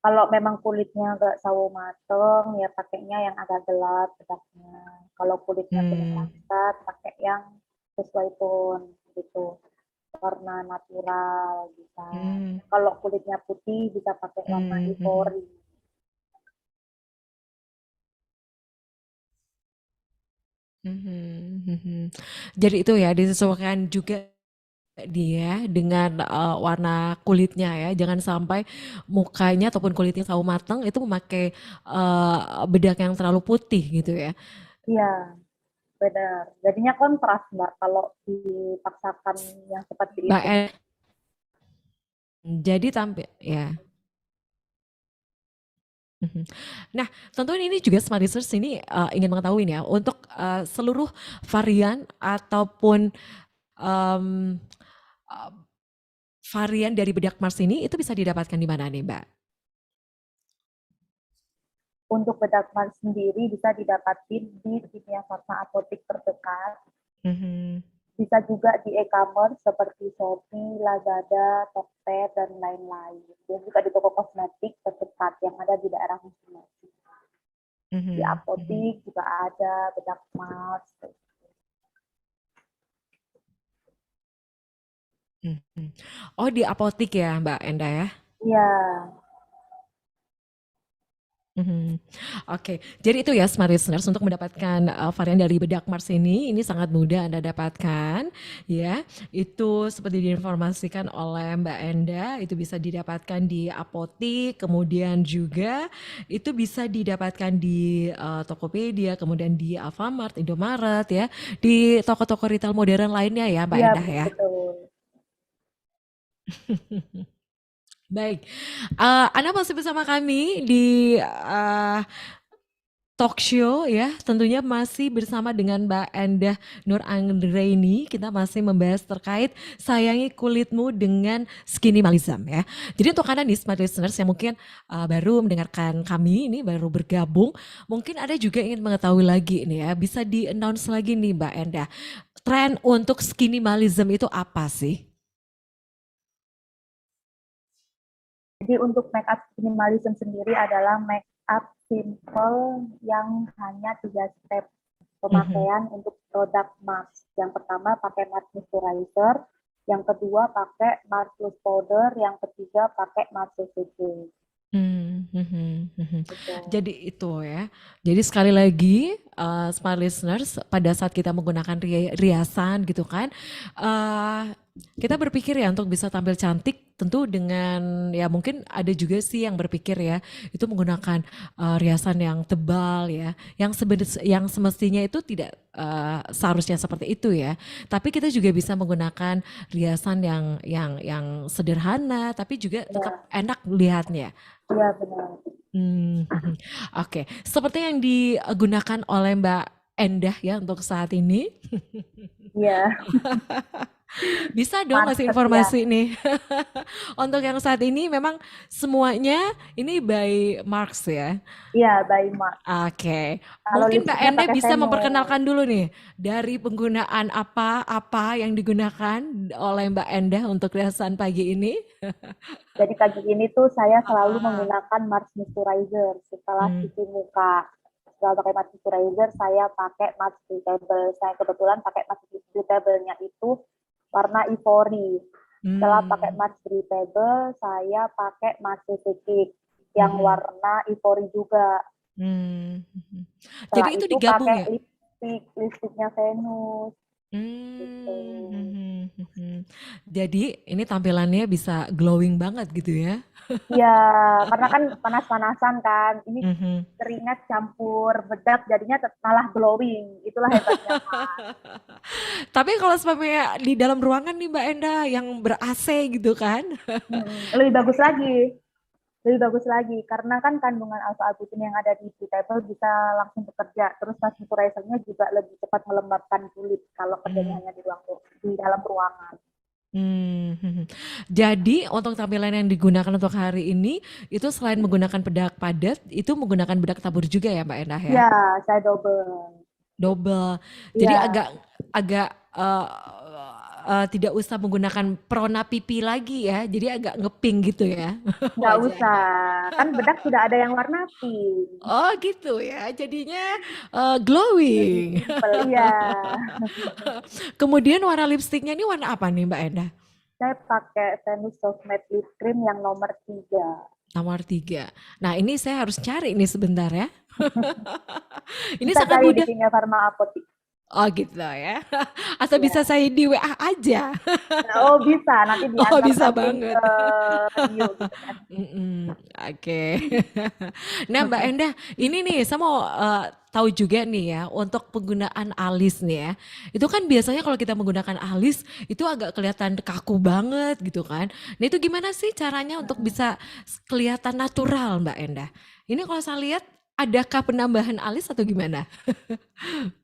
Kalau memang kulitnya nggak sawo mateng, ya pakainya yang agak gelap bedaknya. Kalau kulitnya sudah
Hmm,
langsat, pakai yang sesuai tone gitu, warna natural bisa.
hmm,
Kalau kulitnya putih bisa pakai warna
hmm, hmm, hmm,
ivory.
hmm, hmm. Jadi itu ya disesuaikan juga dia dengan warna kulitnya ya. Jangan sampai mukanya ataupun kulitnya sawo mateng itu memakai bedak yang terlalu putih gitu ya.
Iya, benar. Jadinya kontras, Mbak, kalau dipaksakan yang seperti
Mbak
itu.
jadi tampil ya. Mhm. Nah, tentu ini juga Smart Research ini ingin mengetahui nih ya untuk seluruh varian ataupun em, eh, varian dari bedak Mars ini itu bisa didapatkan di mana nih, Mbak?
Untuk bedak Mars sendiri bisa didapatin di Kimia Farma apotik terdekat.
Mhm.
Bisa juga di e-commerce seperti Shopee, Lazada, Tokped, dan lain-lain. Dan juga di toko kosmetik terdekat yang ada di daerah masing-masing. Di
Mhm. Mhm.
apotik juga ada bedak Mars.
Mhm. Oh, di apotik ya, Mbak Enda ya?
Iya,
Mhm. Oke, jadi itu ya Smart Listeners untuk mendapatkan varian dari bedak Mars ini sangat mudah Anda dapatkan ya. Itu seperti diinformasikan oleh Mbak Enda, itu bisa didapatkan di apotik, kemudian juga itu bisa didapatkan di Tokopedia, kemudian di Alfamart, Indomaret ya, di toko-toko retail modern lainnya ya Mbak
iya
Endah ya.
betul.
Baik, Anda masih bersama kami di talk show ya, tentunya masih bersama dengan Mbak Endah Nur Anggraini. Kita masih membahas terkait sayangi kulitmu dengan skinimalism ya. Jadi untuk Anda nih smart listeners yang mungkin baru mendengarkan kami ini baru bergabung, mungkin ada juga ingin mengetahui lagi nih ya, bisa di-announce lagi nih Mbak Endah. Tren untuk skinimalism itu apa sih?
Jadi untuk make up minimalism sendiri adalah make up simple yang hanya 3 step
Mhm.
pemakaian untuk produk mask. Yang pertama pakai mask moisturizer, yang kedua pakai mask loose powder, yang ketiga pakai mask CCD.
Hmm, mhm, mhm.
Gitu.
Jadi itu ya. Jadi sekali lagi smart listeners pada saat kita menggunakan riasan gitu kan, kita berpikir ya untuk bisa tampil cantik tentu dengan ya mungkin ada juga sih yang berpikir ya itu menggunakan riasan yang tebal ya, yang semestinya itu tidak seharusnya seperti itu ya. Tapi kita juga bisa menggunakan riasan yang sederhana tapi juga tetap
Ya,
enak lihatnya.
iya benar.
Mhm. Oke, seperti yang digunakan oleh Mbak Endah ya untuk saat ini,
Iya,
bisa dong ngasih
market ya.
informasi nih. Untuk yang saat ini memang semuanya ini by Marks ya.
Iya, by Mark.
Oke,
Kalau
mungkin Mbak
lipstiknya
Enda
pakai
bisa
Venus.
memperkenalkan dulu nih dari penggunaan apa-apa yang digunakan oleh Mbak Endah untuk riasan pagi ini.
Jadi pagi ini tuh saya selalu
Ah,
menggunakan Mars Moisturizer setelah
hmm,
cuci muka. Setelah pakai Mars Moisturizer, saya pakai Mars Breathable. Saya kebetulan pakai Mars Breathable-nya itu warna ivory. Setelah pakai
hmm,
Mars Breathable, saya pakai Mars Cake yang
mhm,
warna ivory juga.
hmm, mhm. Jadi
Setelah
itu
itu
digabung
pakai
ya?
lipstiknya Venus gitu.
Hmm, mhm. Jadi ini tampilannya bisa glowing banget gitu ya?
Iya, karena kan panas-panasan kan. Ini
Mhm.
keringat campur bedak jadinya malah glowing. Itulah hebatnya, Mas.
Tapi kalau sebabnya di dalam ruangan nih Mbak Enda yang ber-AC gitu kan?
Lebih bagus lagi. Lebih bagus lagi karena kan kandungan alpha arbutin yang ada di table bisa langsung bekerja. Terus moisturizer-nya juga lebih cepat melembabkan kulit kalau kerjanya
Hmm.
hanya di dalam ruangan.
Mhm. Jadi untuk tampilan yang digunakan untuk hari ini itu selain menggunakan bedak padat, itu menggunakan bedak tabur juga ya Mbak Enda ya?
Iya, saya double.
Double. Jadi
Iya,
agak agak tidak usah menggunakan perona pipi lagi ya, jadi agak ngepink gitu ya
Nggak usah,
wajahnya.
kan bedak sudah ada yang warna pink.
Oh gitu ya, jadinya
Lebih
glowing.
simple, ya.
Kemudian warna lipstiknya ini warna apa nih Mbak Endah?
Saya pakai Venus Soft Matte Lip Cream yang nomor 3.
Nomor 3. Nah ini saya harus cari nih sebentar ya. Ini
Bisa
sangat
cari di
mudah.
Kimia Farma Apotik.
Oh gitu ya. Atau bisa
Ya.
saya di WA aja.
Oh, bisa. Nanti
Oh bisa
diantarkan
banget.
ke radio gitu kan.
Mm-mm, oke. Nah Mbak Endah, ini nih saya mau tahu juga nih ya untuk penggunaan alis nih ya. Itu kan biasanya kalau kita menggunakan alis itu agak kelihatan kaku banget gitu kan. Nah itu gimana sih caranya untuk bisa kelihatan natural Mbak Endah? Ini kalau saya lihat adakah penambahan alis atau gimana?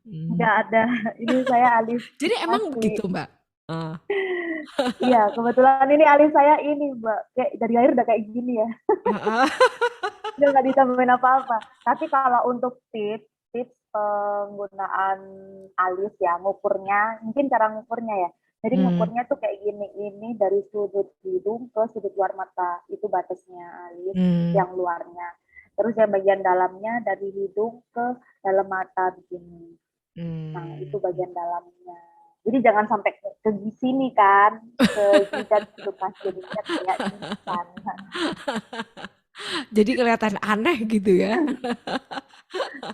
Hmm.
Nggak ada. Ini saya alis
Jadi emang
asli.
begitu Mbak? Eh,
Iya, kebetulan ini alis saya ini, Mbak. Kayak dari air udah kayak gini ya. Udah nggak ditambahin apa-apa. Tapi kalau untuk tips penggunaan alis ya, ngukurnya, mungkin cara ngukurnya ya. Jadi
hmm,
ngukurnya tuh kayak gini, ini dari sudut hidung ke sudut luar mata, itu batasnya alis
hmm,
yang luarnya. Terus yang bagian dalamnya dari hidung ke dalam mata begini. Nah, itu
hmm.
bagian dalamnya. Jadi jangan sampai ke sini kan, ke jidat itu kan jadinya kayak instan.
Jadi kelihatan aneh gitu ya.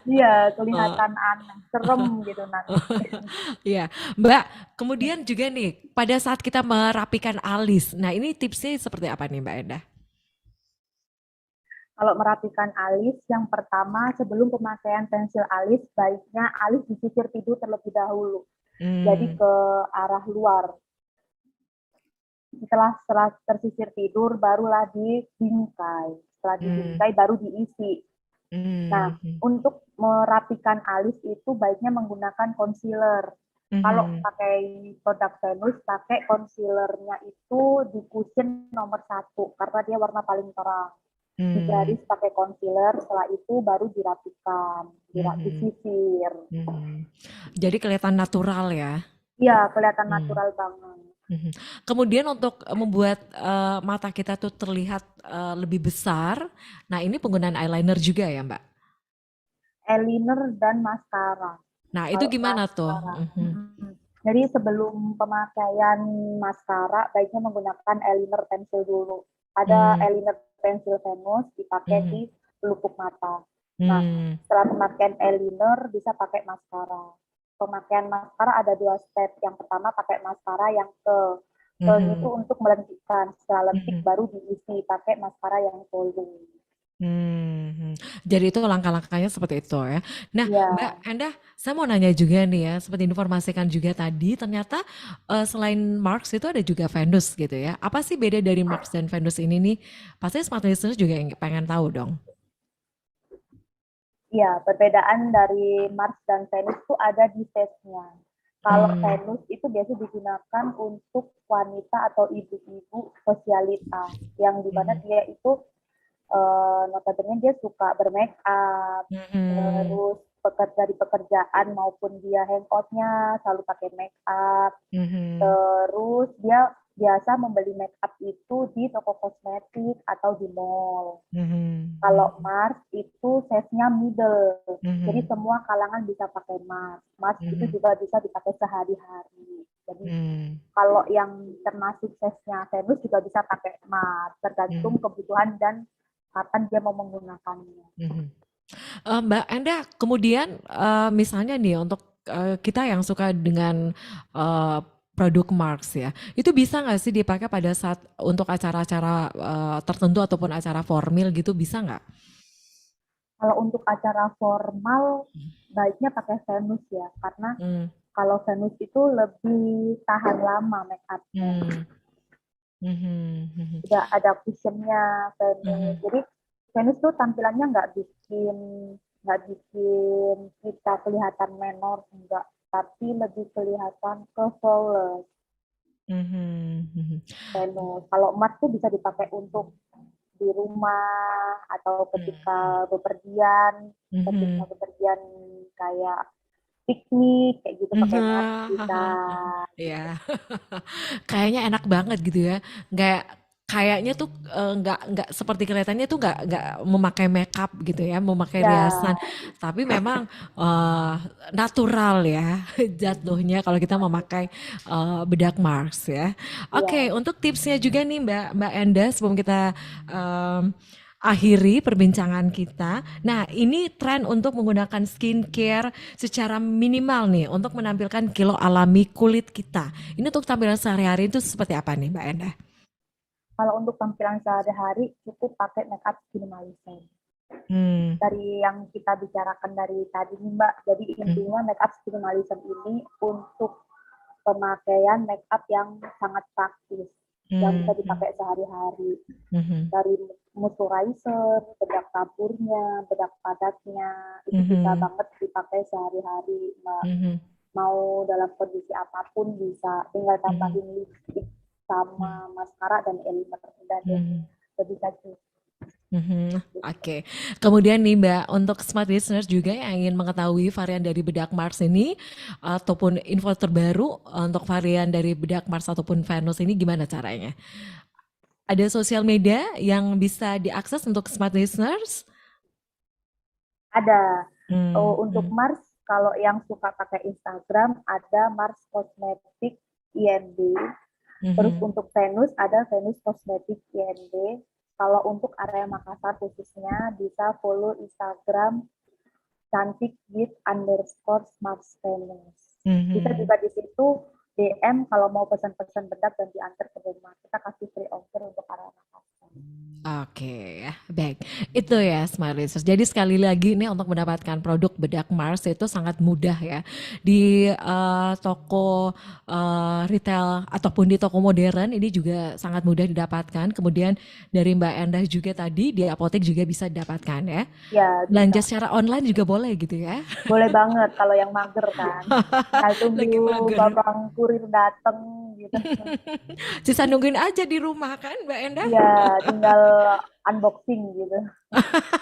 Iya,
Oh,
kelihatan aneh, serem gitu nanti.
iya. Mbak, kemudian juga nih pada saat kita merapikan alis. Nah, ini tipsnya seperti apa nih Mbak Endah?
Kalau merapikan alis, yang pertama sebelum pemakaian pensil alis, baiknya alis disisir tidur terlebih dahulu. Jadi
Hmm,
ke arah luar. Setelah tersisir tidur, barulah dibingkai. Setelah
hmm,
dibingkai, baru diisi. Nah,
hmm,
untuk merapikan alis itu baiknya menggunakan concealer. Kalau
hmm,
pakai produk Venus, pakai concealernya itu di cushion nomor 1 karena dia warna paling terang.
hmm,
Digaris pakai concealer, setelah itu baru dirapikan,
hmm,
disisir.
hmm. Jadi kelihatan natural ya.
Iya, kelihatan
Hmm,
natural banget.
hmm. Kemudian untuk membuat mata kita tuh terlihat lebih besar. Nah, ini penggunaan eyeliner juga ya, Mbak?
Eyeliner dan maskara.
Nah, itu
Kalau
gimana tuh?
maskara.
Mhm,
Jadi sebelum pemakaian maskara, baiknya menggunakan eyeliner pensil dulu. Ada
hmm,
eyeliner pensil Venus dipakai di
mhm,
pelupuk mata. Nah,
hmm,
setelah pemakaian eyeliner bisa pakai maskara. Pemakaian maskara ada 2 step. Yang pertama pakai maskara yang ke itu
mhm,
untuk melentikkan. Setelah lentik
mhm.
baru diisi pakai maskara yang volume.
Hmm, jadi itu langkah-langkahnya seperti itu ya. Nah, Mbak
Ya,
Endah, saya mau nanya juga nih ya, seperti informasikan juga tadi, ternyata selain Marks itu ada juga Venus gitu ya. Apa sih beda dari Marks dan Venus ini nih? Pasti smart listeners juga yang pengen tahu dong.
ya, perbedaan dari Mars dan Venus itu ada di face-nya. Kalau
Hmm,
Venus itu biasa digunakan untuk wanita atau ibu-ibu sosialita, yang dimana
mhm,
dia itu notabene dia suka bermake up,
mhm,
terus dari pekerjaan maupun dia hangoutnya selalu pakai make up.
mhm,
Terus dia biasa membeli make up itu di toko kosmetik atau di mall.
mhm,
Kalau Mars itu size-nya middle. Jadi
mhm,
semua kalangan bisa pakai Mars. Mars itu
mhm,
juga bisa dipakai sehari-hari. Jadi
mhm,
kalau yang termasuk size-nya Venus juga bisa pakai Mars.
mhm,
Tergantung kebutuhan dan kapan dia mau menggunakannya.
mhm. Mbak Enda, kemudian misalnya nih untuk kita yang suka dengan eh, produk Marks ya, itu bisa nggak sih dipakai pada saat untuk acara-acara tertentu ataupun acara formal gitu bisa nggak?
Kalau untuk acara formal, baiknya pakai Venus ya. Karena
Hmm,
kalau Venus itu lebih tahan lama make up-nya.
hmm, mhm, mhm,
Udah ada cushionnya Venus.
mhm,
Jadi Venus tuh tampilannya nggak bikin kita kelihatan menor enggak, tapi lebih kelihatan ke flawless
mhm, mhm,
Venus. Kalau emas tuh bisa dipakai untuk di rumah atau
mhm,
ketika bepergian
mhm,
kayak piknik kayak gitu pakai mask
Mhm,
bisa.
iya. Kayaknya enak banget gitu ya. Kayak kayaknya tuh nggak seperti kelihatannya tuh nggak memakai makeup gitu ya, memakai riasan.
Ya,
Tapi memang eh, natural ya jatuhnya kalau kita memakai bedak Mars ya. Oke,
ya.
untuk tipsnya juga nih Mbak Mbak Enda sebelum kita em, akhiri perbincangan kita. Nah, ini tren untuk menggunakan skincare secara minimal nih untuk menampilkan glow alami kulit kita. Ini untuk tampilan sehari-hari itu seperti apa nih Mbak Enda?
Kalau untuk tampilan sehari-hari cukup pakai makeup minimalism.
Hmm.
Dari yang kita bicarakan dari tadi nih Mbak, jadi
Hmm.
intinya makeup minimalism ini untuk pemakaian makeup yang sangat praktis, yang
Hmm.
bisa
Hmm.
dipakai sehari-hari.
Hmm.
Dari moisturizer, bedak taburnya, bedak padatnya, itu bisa
Hmm.
banget dipakai sehari-hari Mbak.
Hmm.
Mau dalam kondisi apapun bisa, tinggal
Hmm.
tambahin lipstick sama maskara dan eyeliner, udah deh,
Hmm.
udah bisa cukup.
Mhm, oke. Kemudian nih Mbak, untuk smart listeners juga yang ingin mengetahui varian dari bedak Mars ini ataupun info terbaru untuk varian dari bedak Mars ataupun Venus ini gimana caranya? Ada sosial media yang bisa diakses untuk smart listeners?
Ada.
Hmm.
Oh, untuk
Hmm.
Mars, kalau yang suka pakai Instagram, ada Mars Cosmetic IND. Terus
Mhm.
untuk Venus, ada Venus Cosmetic IND. Kalau untuk area Makassar khususnya, bisa follow Instagram cantik with underscore Mars Venus. Bisa
Mhm.
juga di situ DM kalau mau pesan-pesan bedak dan diantar ke rumah. Kita kasih free ongkir untuk area Makassar.
Oke, ya, baik. Itu ya Smart Research. Jadi sekali lagi nih untuk mendapatkan produk bedak Mars itu sangat mudah ya. Di toko retail ataupun di toko modern ini juga sangat mudah didapatkan. Kemudian dari Mbak Endah juga tadi di apotek juga bisa didapatkan ya.
Ya,
Belanja
bisa.
secara online juga boleh gitu ya.
Boleh banget kalau yang mager kan. Tinggal tunggu
Lagi mager.
babang kurir dateng gitu.
Sisa nungguin aja di rumah kan Mbak Endah?
Iya, tinggal unboxing gitu.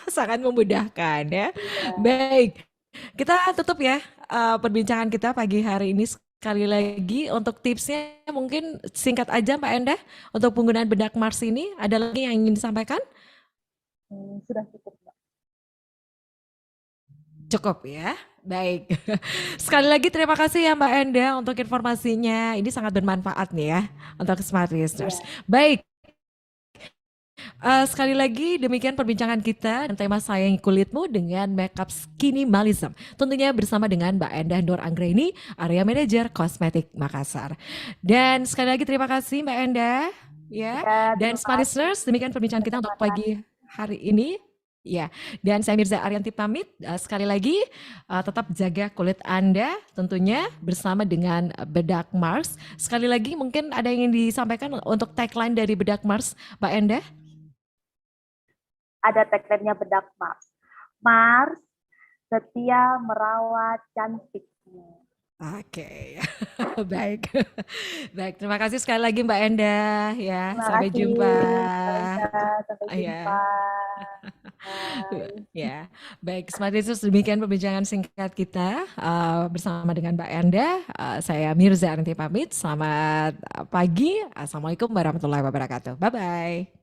Sangat memudahkan ya.
Iya.
Baik, kita tutup ya perbincangan kita pagi hari ini sekali lagi untuk tipsnya mungkin singkat aja Mbak Endah untuk penggunaan bedak Mars ini ada lagi yang ingin disampaikan?
Sudah cukup, Mbak.
Cukup ya. Baik. Sekali lagi terima kasih ya Mbak Enda untuk informasinya. Ini sangat bermanfaat nih ya untuk smart listeners.
Iya.
Baik, sekali lagi demikian perbincangan kita dan tema Sayangi Kulitmu dengan Makeup Skinimalism. Tentunya bersama dengan Mbak Endah Nur Anggreni, Area Manager Kosmetik Makassar. Dan sekali lagi terima kasih Mbak Endah. Ya,
Ya,
dan
terima
smart
kasih
listeners, demikian perbincangan kita untuk
kesempatan.
pagi hari ini. Ya, dan saya Mirza Arianti pamit. Sekali lagi, tetap jaga kulit Anda tentunya bersama dengan Bedak Mars. Sekali lagi mungkin ada yang ingin disampaikan untuk tagline dari Bedak Mars, Mbak Endah?
Ada tagline-nya bedak Mars. Mars setia merawat cantikmu.
Oke, baik. Baik, terima kasih sekali lagi Mbak Endah ya.
Terima
Sampai
kasih,
jumpa.
Mbak Lisa. Sampai jumpa.
Ya.
Bye.
Ya, baik. Smart Listeners, demikian perbincangan singkat kita bersama dengan Mbak Enda. Saya Mirza Arinti pamit. Selamat pagi. Assalamualaikum warahmatullahi wabarakatuh. Bye bye.